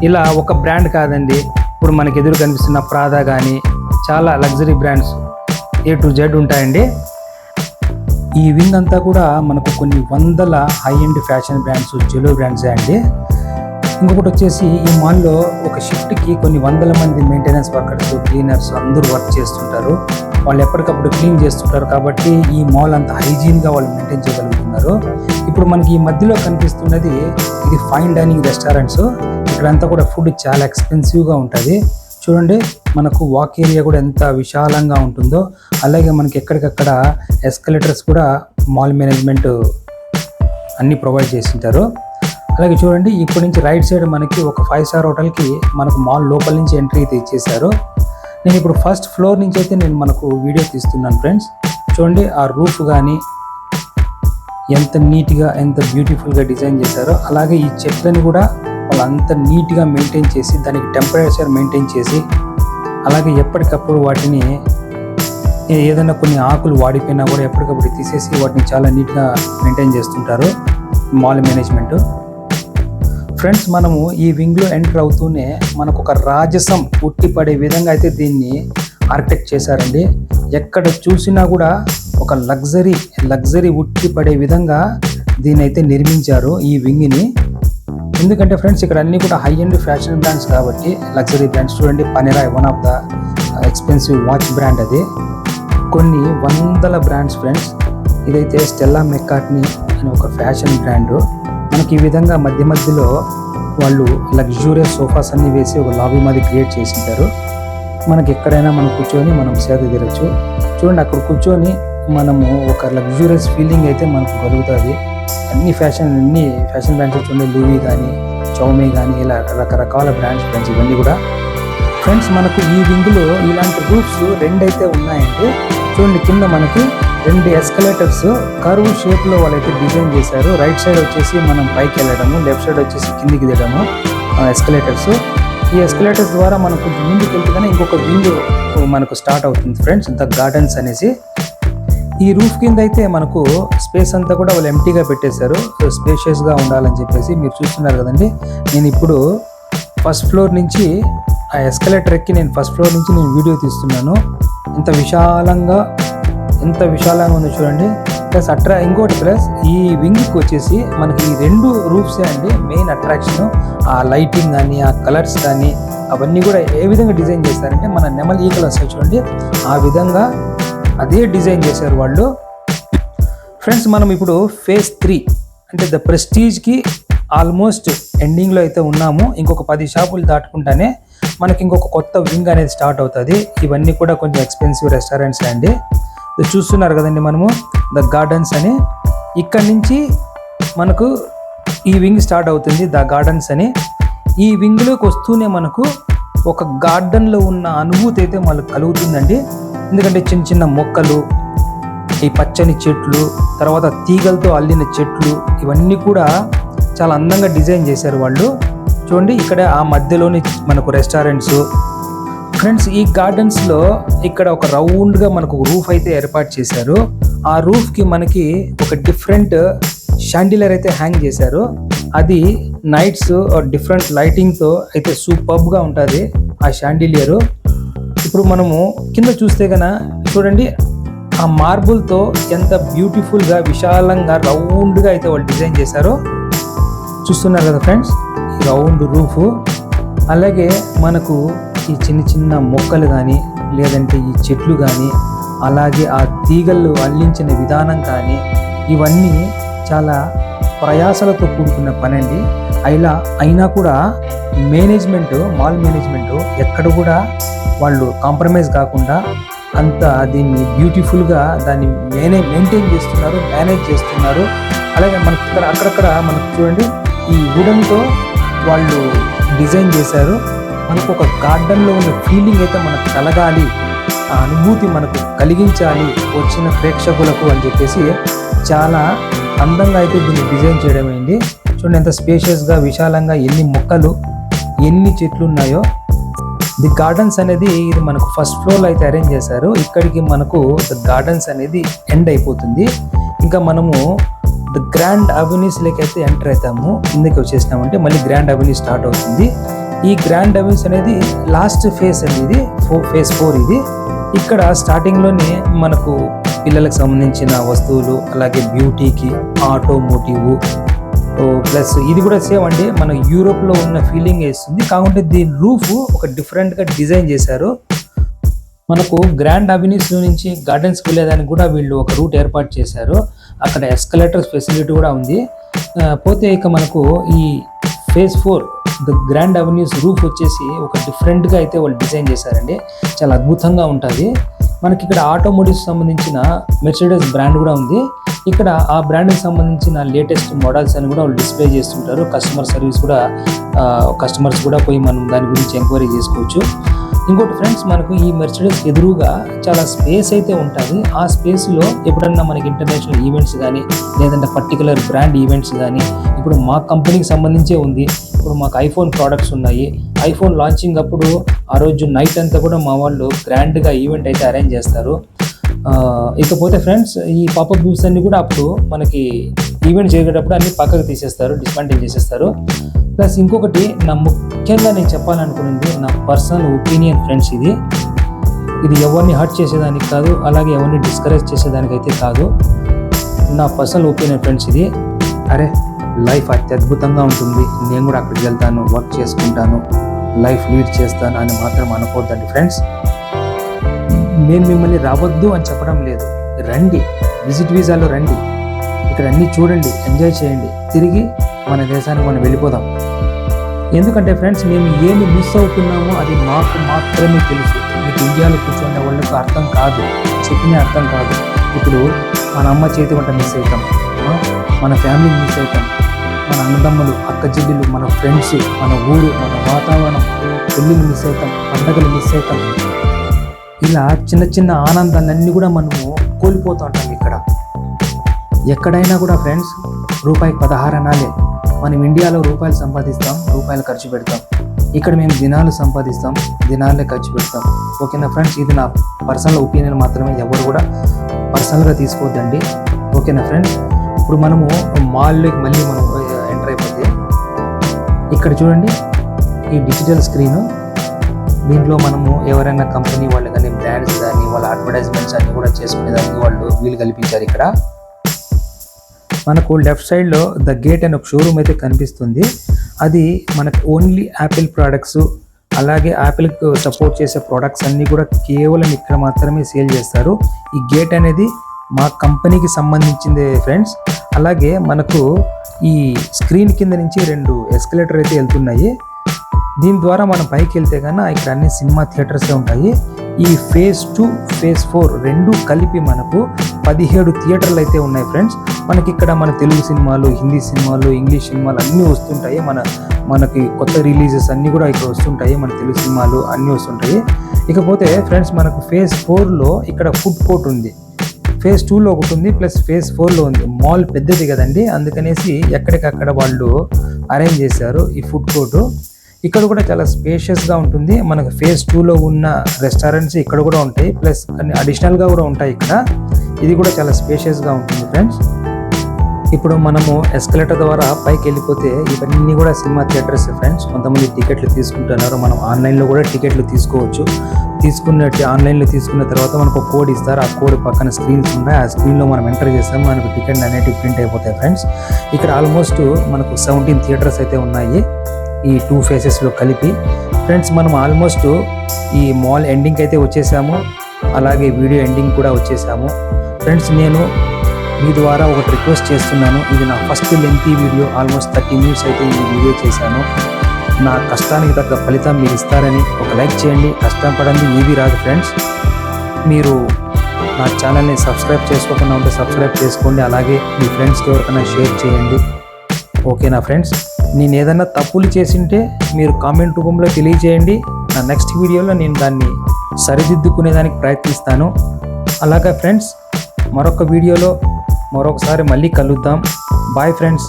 ఇలా ఒక బ్రాండ్ కాదండి, ఇప్పుడు మనకి ఎదురు కనిపిస్తున్న ప్రాదా కానీ చాలా luxury brands A to Z ఉంటాయండి. ఈ వింగ్ అంతా కూడా మనకు కొన్ని వందల high end fashion brands, jewellery బ్రాండ్సే అండి. ఇంకొకటి వచ్చేసి ఈ మాల్లో ఒక షిఫ్ట్కి కొన్ని వందల మంది మెయింటెనెన్స్ వర్కర్స్, క్లీనర్స్ అందరూ వర్క్ చేస్తుంటారు. వాళ్ళు ఎప్పటికప్పుడు క్లీన్ చేస్తుంటారు కాబట్టి ఈ మాల్ అంత హైజీన్గా వాళ్ళు మెయింటైన్ చేయగలుగుతున్నారు. ఇప్పుడు మనకి ఈ మధ్యలో కనిపిస్తున్నది ఇది ఫైన్ డైనింగ్ రెస్టారెంట్స్. ఇక్కడంతా కూడా ఫుడ్ చాలా ఎక్స్పెన్సివ్గా ఉంటుంది. చూడండి మనకు వాక్ ఏరియా కూడా ఎంత విశాలంగా ఉంటుందో. అలాగే మనకి ఎక్కడికక్కడ ఎస్కలేటర్స్ కూడా మాల్ మేనేజ్మెంట్ అన్నీ ప్రొవైడ్ చేసింటారు. అలాగే చూడండి ఇప్పటి నుంచి రైట్ సైడ్ మనకి ఒక 5-star హోటల్కి మనకు మాల్ లోపల నుంచి ఎంట్రీ అయితే ఇచ్చేసారు. నేను ఇప్పుడు ఫస్ట్ ఫ్లోర్ నుంచి అయితే నేను మనకు వీడియో తీస్తున్నాను ఫ్రెండ్స్. చూడండి ఆ రూఫ్ కానీ ఎంత నీట్గా ఎంత బ్యూటిఫుల్గా డిజైన్ చేశారో. అలాగే ఈ చెట్లని కూడా వాళ్ళు అంత నీట్గా మెయింటైన్ చేసి దానికి టెంపరేచర్ మెయింటైన్ చేసి, అలాగే ఎప్పటికప్పుడు వాటిని ఏదైనా కొన్ని ఆకులు వాడిపోయినా కూడా ఎప్పటికప్పుడు తీసేసి వాటిని చాలా నీట్గా మెయింటైన్ చేస్తుంటారు మాల్ మేనేజ్మెంట్. ఫ్రెండ్స్ మనము ఈ వింగ్లో ఎంటర్ అవుతూనే మనకు ఒక రాజసం ఉట్టిపడే విధంగా అయితే దీన్ని ఆర్కిటెక్ట్ చేశారండి. ఎక్కడ చూసినా కూడా ఒక లగ్జరీ ఉట్టిపడే విధంగా దీన్ని అయితే నిర్మించారు ఈ వింగ్ని. ఎందుకంటే ఫ్రెండ్స్ ఇక్కడ అన్నీ కూడా హై ఎండ్ ఫ్యాషన్ బ్రాండ్స్ కాబట్టి లగ్జరీ బ్రాండ్స్. చూడండి Panerai one of the expensive watch brand, అది కొన్ని వందల బ్రాండ్స్ ఫ్రెండ్స్. ఇదైతే స్టెల్లా మెక్కార్ట్నీ అనే ఒక ఫ్యాషన్ బ్రాండ్. మనకి ఈ విధంగా మధ్యలో వాళ్ళు లగ్జూరియస్ సోఫాస్ అన్ని వేసి ఒక లాబీ మాది క్రియేట్ చేసింటారు. మనకి ఎక్కడైనా మనం కూర్చొని మనం సేద తీరచ్చు. చూడండి అక్కడ కూర్చొని మనము ఒక లగ్జూరియస్ ఫీలింగ్ అయితే మనకు కలుగుతుంది. అన్ని ఫ్యాషన్ బ్రాండ్స్ చూడండి, లూవీ కానీ చౌమీ కానీ ఇలా రకరకాల బ్రాండ్స్ ఫ్రెండ్స్ ఇవన్నీ కూడా. ఫ్రెండ్స్ మనకు ఈ వింగ్లో ఇలాంటి రూఫ్స్ 2 అయితే ఉన్నాయండి. చూడండి కింద మనకి 2 ఎస్కలేటర్స్ కర్వ్ షేప్లో వాళ్ళైతే డిజైన్ చేశారు. రైట్ సైడ్ వచ్చేసి మనం పైకి వెళ్ళడము, లెఫ్ట్ సైడ్ వచ్చేసి కిందికి దిగడము ఎస్కలేటర్స్. ఈ ఎస్కలేటర్స్ ద్వారా మనం కొంచెం ముందుకు వెళ్తేనే ఇంకొక వింగ్ మనకు స్టార్ట్ అవుతుంది ఫ్రెండ్స్, ద గార్డెన్స్ అనేసి. ఈ రూఫ్ కింద అయితే మనకు స్పేస్ అంతా కూడా వాళ్ళు ఎంటీగా పెట్టేశారు, స్పేషియస్గా ఉండాలని చెప్పేసి. మీరు చూస్తున్నారు కదండి, నేను ఇప్పుడు ఫస్ట్ ఫ్లోర్ నుంచి ఆ ఎస్కలేటర్ ఎక్కి నేను ఫస్ట్ ఫ్లోర్ నుంచి నేను వీడియో తీస్తున్నాను. ఎంత విశాలంగా ఉందో చూడండి. ప్లస్ ఇంకోటి ప్లస్ ఈ వింగ్కి వచ్చేసి మనకి ఈ 2 రూఫ్సే అండి మెయిన్ అట్రాక్షన్. ఆ లైటింగ్ కానీ ఆ కలర్స్ కానీ అవన్నీ కూడా ఏ విధంగా డిజైన్ చేశారంటే మన నెమలి ఈకలు వస్తాయి చూడండి, ఆ విధంగా అదే డిజైన్ చేశారు వాళ్ళు. ఫ్రెండ్స్ మనం ఇప్పుడు ఫేజ్ 3 అంటే ద ప్రెస్టీజ్కి ఆల్మోస్ట్ ఎండింగ్లో అయితే ఉన్నాము. ఇంకొక 10 షాపులు దాటుకుంటానే మనకి ఇంకొక కొత్త వింగ్ అనేది స్టార్ట్ అవుతుంది. ఇవన్నీ కూడా కొంచెం ఎక్స్పెన్సివ్ రెస్టారెంట్స్ అండి. చూస్తున్నారు కదండి మనము ద గార్డెన్స్ అని. ఇక్కడి నుంచి మనకు ఈ వింగ్ స్టార్ట్ అవుతుంది ద గార్డెన్స్ అని. ఈ వింగ్లోకి వస్తూనే మనకు ఒక గార్డెన్లో ఉన్న అనుభూతి అయితే మనకు కలుగుతుందండి. ఎందుకంటే చిన్న మొక్కలు, ఈ పచ్చని చెట్లు, తర్వాత తీగలతో అల్లిన చెట్లు, ఇవన్నీ కూడా చాలా అందంగా డిజైన్ చేశారు వాళ్ళు. చూడండి ఇక్కడ ఆ మధ్యలోని మనకు రెస్టారెంట్స్. ఫ్రెండ్స్ ఈ గార్డెన్స్లో ఇక్కడ ఒక రౌండ్గా మనకు రూఫ్ అయితే ఏర్పాటు చేశారు. ఆ రూఫ్కి మనకి ఒక డిఫరెంట్ షాండిలర్ అయితే హ్యాంగ్ చేశారు. అది నైట్స్ డిఫరెంట్ లైటింగ్తో అయితే సూపర్బ్గా ఉంటుంది ఆ షాండిలియరు. ఇప్పుడు మనము కింద చూస్తే కనుక చూడండి ఆ మార్బుల్తో ఎంత బ్యూటిఫుల్గా విశాలంగా రౌండ్గా అయితే వాళ్ళు డిజైన్ చేశారో చూస్తున్నారు కదా ఫ్రెండ్స్, ఈ రౌండ్ రూఫ్. అలాగే మనకు ఈ చిన్న మొక్కలు కానీ లేదంటే ఈ చెట్లు కానీ అలాగే ఆ తీగలు అల్లించిన విధానం కానీ ఇవన్నీ చాలా ప్రయాసలతో కూడుకున్న పని అండి. అయినా కూడా మాల్ మేనేజ్మెంట్ ఎక్కడ కూడా వాళ్ళు కాంప్రమైజ్ కాకుండా అంత దీన్ని బ్యూటిఫుల్గా దాన్ని మెయింటైన్ చేస్తున్నారు, మేనేజ్ చేస్తున్నారు. అలాగే మనకి అక్కడక్కడ మనకు చూడండి ఈ వుడన్తో వాళ్ళు డిజైన్ చేశారు. మనకు ఒక గార్డెన్లో ఉన్న ఫీలింగ్ అయితే మనకు కలగాలి, ఆ అనుభూతి మనకు కలిగించాలి వచ్చిన ప్రేక్షకులకు అని చెప్పేసి చాలా అందంగా అయితే దీన్ని డిజైన్ చేయడం అయింది. చూడండి ఎంత స్పేషియస్గా విశాలంగా ఎన్ని మొక్కలు ఎన్ని చెట్లు ఉన్నాయో. ది గార్డెన్స్ అనేది ఇది మనకు ఫస్ట్ ఫ్లోర్లో అయితే అరేంజ్ చేశారు. ఇక్కడికి మనకు ద గార్డెన్స్ అనేది ఎండ్ అయిపోతుంది. ఇంకా మనము ద గ్రాండ్ అవెన్యూస్ అయితే ఎంటర్ అవుతాము. కిందకి వచ్చేసినామంటే మళ్ళీ గ్రాండ్ అవెన్యూ స్టార్ట్ అవుతుంది. ఈ గ్రాండ్ అవెన్యూస్ అనేది లాస్ట్ ఫేజ్ అండి, ఇది ఫేజ్ 4 ఇది. ఇక్కడ స్టార్టింగ్లోనే మనకు పిల్లలకు సంబంధించిన వస్తువులు, అలాగే బ్యూటీకి, ఆటోమోటివ్, ప్లస్ ఇది కూడా సేమ్ అండి మన యూరోప్లో ఉన్న ఫీలింగ్ ఇస్తుంది. కాకుంటే దీని రూఫ్ ఒక డిఫరెంట్గా డిజైన్ చేశారు. మనకు గ్రాండ్ అవెన్యూస్ నుంచి గార్డెన్స్కి వెళ్ళేదానికి కూడా వీళ్ళు ఒక రూట్ ఏర్పాటు చేశారు. అక్కడ ఎస్కలేటర్ ఫెసిలిటీ కూడా ఉంది. పోతే ఇక మనకు ఈ phase 4 the grand avenues roof వచ్చేసి ఒక డిఫరెంట్గా అయితే వాళ్ళు డిజైన్ చేశారండి. చాలా అద్భుతంగా ఉంటుంది. మనకి ఇక్కడ ఆటోమోటివ్స్ సంబంధించిన మెర్సిడెస్ బ్రాండ్ కూడా ఉంది. ఇక్కడ ఆ బ్రాండ్కి సంబంధించిన లేటెస్ట్ మోడల్స్ అని కూడా వాళ్ళు డిస్ప్లే చేస్తుంటారు. కస్టమర్ సర్వీస్ కూడా కస్టమర్స్ కూడా పోయి మనం దాని గురించి ఎంక్వైరీ చేసుకోవచ్చు. ఇంకోటి ఫ్రెండ్స్, మనకు ఈ మెర్సిడెస్ ఎదురుగా చాలా స్పేస్ అయితే ఉంటుంది. ఆ స్పేస్లో ఎప్పుడన్నా మనకి ఇంటర్నేషనల్ ఈవెంట్స్ కానీ లేదంటే పర్టికులర్ బ్రాండ్ ఈవెంట్స్ కానీ, ఇప్పుడు మా కంపెనీకి సంబంధించే ఉంది. ఇప్పుడు మాకు ఐఫోన్ ప్రోడక్ట్స్ ఉన్నాయి. ఐఫోన్ లాంచింగ్ అప్పుడు ఆ రోజు నైట్ అంతా కూడా మా వాళ్ళు గ్రాండ్గా ఈవెంట్ అయితే అరేంజ్ చేస్తారు. ఇకపోతే ఫ్రెండ్స్, ఈ పాపప్ బూత్స్ అన్ని కూడా అప్పుడు మనకి ఈవెంట్ జరిగేటప్పుడు అన్ని పక్కకు తీసేస్తారు, డిస్మాంటిల్ చేసేస్తారు. ప్లస్ ఇంకొకటి ముఖ్యంగా నేను చెప్పాలనుకున్నది నా పర్సనల్ ఒపీనియన్ ఫ్రెండ్స్, ఇది ఎవరిని హర్ట్ చేసేదానికి కాదు, అలాగే ఎవరిని డిస్కరేజ్ చేసేదానికైతే కాదు. నా పర్సనల్ ఒపీనియన్ ఫ్రెండ్స్ ఇది. అరే లైఫ్ అత్యద్భుతంగా ఉంటుంది, నేను కూడా అక్కడికి వెళ్తాను, వర్క్ చేసుకుంటాను, లైఫ్ లీడ్ చేస్తాను అని మాత్రం అనుకోవద్దండి ఫ్రెండ్స్. నేను మిమ్మల్ని రావద్దు అని చెప్పడం లేదు, రండి, విజిట్ వీసాలో రండి, ఇక్కడ అన్నీ చూడండి, ఎంజాయ్ చేయండి, తిరిగి మన దేశానికి మనం వెళ్ళిపోదాం. ఎందుకంటే ఫ్రెండ్స్, మేము ఏమి మిస్ అవుతున్నామో అది మాకు మాత్రమే తెలుసు. మీకు ఇండియాలో కూర్చునే వాళ్ళకు అర్థం కాదు, చెప్పిన అర్థం కాదు. ఇప్పుడు మన అమ్మ చేతి వంట మిస్ అవుతాం, మన ఫ్యామిలీని మిస్ అవుతాం, మన అన్నదమ్ములు, అక్క చెల్లెలు, మన ఫ్రెండ్స్, మన ఊరు, మన వాతావరణం, పెళ్ళిళ్ళు మిస్ అవుతాం, పండగలు మిస్ అవుతాం. ఇలా చిన్న చిన్న ఆనందాలన్నీ కూడా మనము కోల్పోతూ ఉంటాం. ఇక్కడ ఎక్కడైనా కూడా ఫ్రెండ్స్ రూపాయికి 16 అనాలే. మనం ఇండియాలో రూపాయలు సంపాదిస్తాం, రూపాయలు ఖర్చు పెడతాం. ఇక్కడ మేము దినాలు సంపాదిస్తాం, దినాలే ఖర్చు పెడతాం. ఓకేనా ఫ్రెండ్స్, ఇది నా పర్సనల్ ఒపీనియన్ మాత్రమే, ఎవరు కూడా పర్సనల్గా తీసుకోవద్దండి. ఓకేనా ఫ్రెండ్స్, ఇప్పుడు మనము మాల్లోకి మళ్ళీ మనం ఎంటర్ అయిపోతే ఇక్కడ చూడండి ఈ డిజిటల్ స్క్రీను. దీంట్లో మనము ఎవరైనా కంపెనీ వాళ్ళు కానీ బ్రాండ్స్ కానీ వాళ్ళ అడ్వర్టైజ్మెంట్స్ అన్నీ కూడా చేసుకునేదానికి వాళ్ళు వీలు కల్పించారు. ఇక్కడ మనకు లెఫ్ట్ సైడ్లో ద గేట్ అనే ఒక షోరూమ్ అయితే కనిపిస్తుంది. అది మనకు ఓన్లీ యాపిల్ ప్రోడక్ట్స్, అలాగే యాపిల్కి సపోర్ట్ చేసే ప్రోడక్ట్స్ అన్నీ కూడా కేవలం ఇక్కడ మాత్రమే సేల్ చేస్తారు. ఈ గేట్ అనేది మా కంపెనీకి సంబంధించిందే ఫ్రెండ్స్. అలాగే మనకు ఈ స్క్రీన్ కింద నుంచి 2 ఎస్కలేటర్ అయితే వెళ్తున్నాయి. దీని ద్వారా మనం పైకి వెళ్తే కన్నా ఇక్కడ అన్ని సినిమా థియేటర్సే ఉంటాయి. ఈ ఫేజ్ 2, ఫేజ్ 4 రెండు కలిపి మనకు 17 థియేటర్లు అయితే ఉన్నాయి ఫ్రెండ్స్. మనకి ఇక్కడ మన తెలుగు సినిమాలు, హిందీ సినిమాలు, ఇంగ్లీష్ సినిమాలు అన్నీ వస్తుంటాయి. మనకి కొత్త రిలీజెస్ అన్నీ కూడా ఇక్కడ వస్తుంటాయి. మన తెలుగు సినిమాలు అన్నీ వస్తుంటాయి. ఇకపోతే ఫ్రెండ్స్, మనకు ఫేజ్ 4లో ఇక్కడ ఫుడ్ కోర్ట్ ఉంది, ఫేజ్ 2లో ఒకటి ఉంది, ప్లస్ ఫేజ్ 4లో ఉంది. మాల్ పెద్దది కదండి, అందుకనేసి ఎక్కడికక్కడ వాళ్ళు అరేంజ్ చేశారు ఈ ఫుడ్ కోర్టు. ఇక్కడ కూడా చాలా స్పేషియస్గా ఉంటుంది. మనకు ఫేజ్ 2లో ఉన్న రెస్టారెంట్స్ ఇక్కడ కూడా ఉంటాయి, ప్లస్ అన్ని అడిషనల్గా కూడా ఉంటాయి ఇక్కడ. ఇది కూడా చాలా స్పేషియస్గా ఉంటుంది ఫ్రెండ్స్. ఇప్పుడు మనము ఎస్కలేటర్ ద్వారా పైకి వెళ్ళిపోతే ఇవన్నీ కూడా సినిమా థియేటర్స్ ఫ్రెండ్స్. కొంతమంది టికెట్లు తీసుకుంటున్నారు, మనం ఆన్లైన్లో కూడా టికెట్లు తీసుకోవచ్చు. ఆన్లైన్లో తీసుకున్న తర్వాత మనకు ఒక కోడ్ ఇస్తారు, ఆ కోడ్ పక్కన స్క్రీన్స్ ఉన్నాయి, ఆ స్క్రీన్లో మనం ఎంటర్ చేస్తాం, మనకు టికెట్ అనేటివి ప్రింట్ అయిపోతాయి ఫ్రెండ్స్. ఇక్కడ ఆల్మోస్ట్ మనకు 17 థియేటర్స్ అయితే ఉన్నాయి ఈ 2 ఫేసెస్లో కలిపి. ఫ్రెండ్స్, మనం ఆల్మోస్ట్ ఈ మాల్ ఎండింగ్కి అయితే వచ్చేసాము, అలాగే వీడియో ఎండింగ్ కూడా వచ్చేసాము ఫ్రెండ్స్. నేను మీ ద్వారా ఒకటి రిక్వెస్ట్ చేస్తున్నాను. ఇది నా first lengthy video, almost 30 minutes అయితే ఈ వీడియో చేశాను. నా కష్టానికి తగ్గ ఫలితం మీరు ఇస్తారని ఒక లైక్ చేయండి. కష్టపడండి ఏది రాదు ఫ్రెండ్స్. మీరు నా ఛానల్ని సబ్స్క్రైబ్ చేసుకోకుండా ఉంటే సబ్స్క్రైబ్ చేసుకోండి, అలాగే మీ ఫ్రెండ్స్కి ఎవరికైనా షేర్ చేయండి. ఓకేనా ఫ్రెండ్స్. నేను ఏదైనా తప్పులు చేసింటే మీరు కామెంట్ రూపంలో తెలియజేయండి. నా నెక్స్ట్ వీడియోలో నేను దాన్ని సరిదిద్దుకునేదానికి ప్రయత్నిస్తాను. అలాగే ఫ్రెండ్స్, మరొక వీడియోలో మరొకసారి మళ్ళీ కలుద్దాం. Bye friends.